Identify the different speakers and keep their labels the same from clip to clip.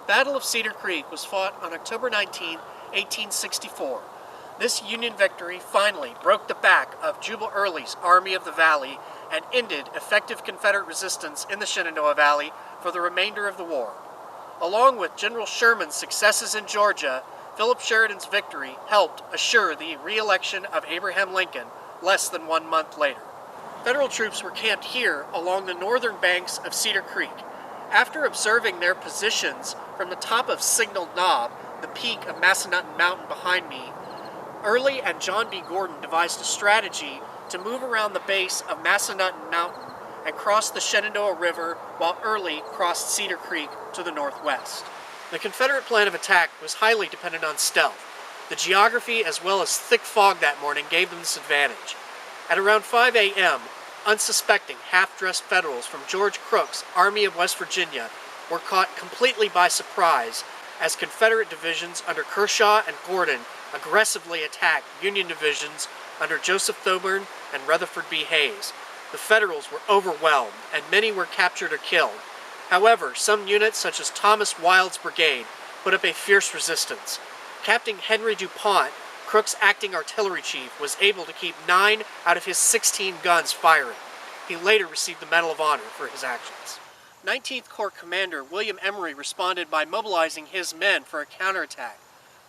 Speaker 1: The Battle of Cedar Creek was fought on October 19, 1864. This Union victory finally broke the back of Jubal Early's Army of the Valley and ended effective Confederate resistance in the Shenandoah Valley for the remainder of the war. Along with General Sherman's successes in Georgia, Philip Sheridan's victory helped assure the re-election of Abraham Lincoln less than 1 month later. Federal troops were camped here along the northern banks of Cedar Creek. After observing their positions from the top of Signal Knob, the peak of Massanutten Mountain behind me, Early and John B. Gordon devised a strategy to move around the base of Massanutten Mountain and cross the Shenandoah River while Early crossed Cedar Creek to the northwest. The Confederate plan of attack was highly dependent on stealth. The geography as well as thick fog that morning gave them this advantage. At around 5 a.m., unsuspecting half-dressed Federals from George Crook's Army of West Virginia were caught completely by surprise as Confederate divisions under Kershaw and Gordon aggressively attacked Union divisions under Joseph Thoburn and Rutherford B. Hayes. The Federals were overwhelmed, and many were captured or killed. However, some units, such as Thomas Wild's brigade, put up a fierce resistance. Captain Henry DuPont, Crook's acting artillery chief, was able to keep 9 out of his 16 guns firing. He later received the Medal of Honor for his actions. 19th Corps Commander William Emory responded by mobilizing his men for a counterattack,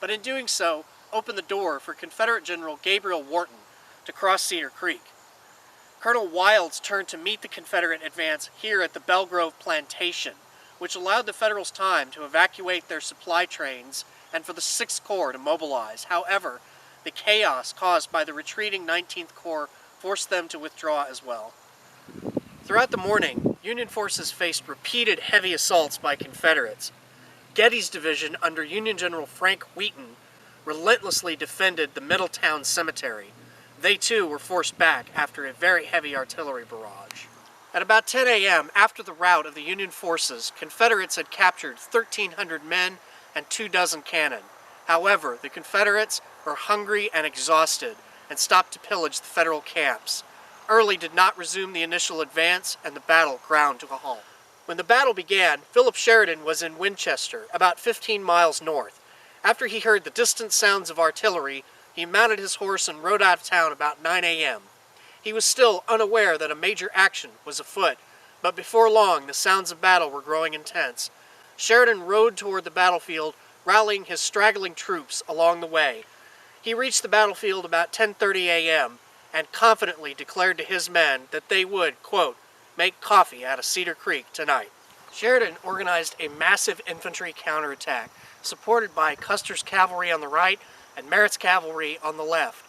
Speaker 1: but in doing so, opened the door for Confederate General Gabriel Wharton to cross Cedar Creek. Colonel Wilds turned to meet the Confederate advance here at the Belle Grove Plantation, which allowed the Federals time to evacuate their supply trains and for the 6th Corps to mobilize. However, the chaos caused by the retreating 19th Corps forced them to withdraw as well. Throughout the morning, Union forces faced repeated heavy assaults by Confederates. Getty's division under Union General Frank Wheaton relentlessly defended the Middletown Cemetery. They too were forced back after a very heavy artillery barrage. At about 10 a.m., after the rout of the Union forces, Confederates had captured 1,300 men and 24 cannon. However, the Confederates were hungry and exhausted and stopped to pillage the Federal camps. Early did not resume the initial advance, and the battle ground to a halt. When the battle began, Philip Sheridan was in Winchester, about 15 miles north. After he heard the distant sounds of artillery, he mounted his horse and rode out of town about 9 a.m. He was still unaware that a major action was afoot, but before long the sounds of battle were growing intense. Sheridan rode toward the battlefield, rallying his straggling troops along the way. He reached the battlefield about 10:30 a.m. and confidently declared to his men that they would, quote, make coffee out of Cedar Creek tonight. Sheridan organized a massive infantry counterattack, supported by Custer's cavalry on the right and Merritt's cavalry on the left.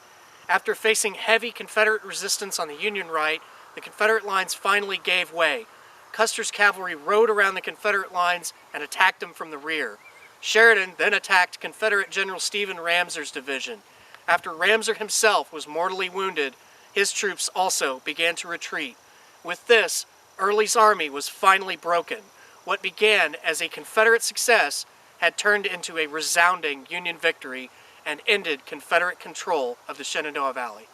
Speaker 1: After facing heavy Confederate resistance on the Union right, the Confederate lines finally gave way. Custer's cavalry rode around the Confederate lines and attacked them from the rear. Sheridan then attacked Confederate General Stephen Ramser's division. After Ramser himself was mortally wounded, his troops also began to retreat. With this, Early's army was finally broken. What began as a Confederate success had turned into a resounding Union victory and ended Confederate control of the Shenandoah Valley.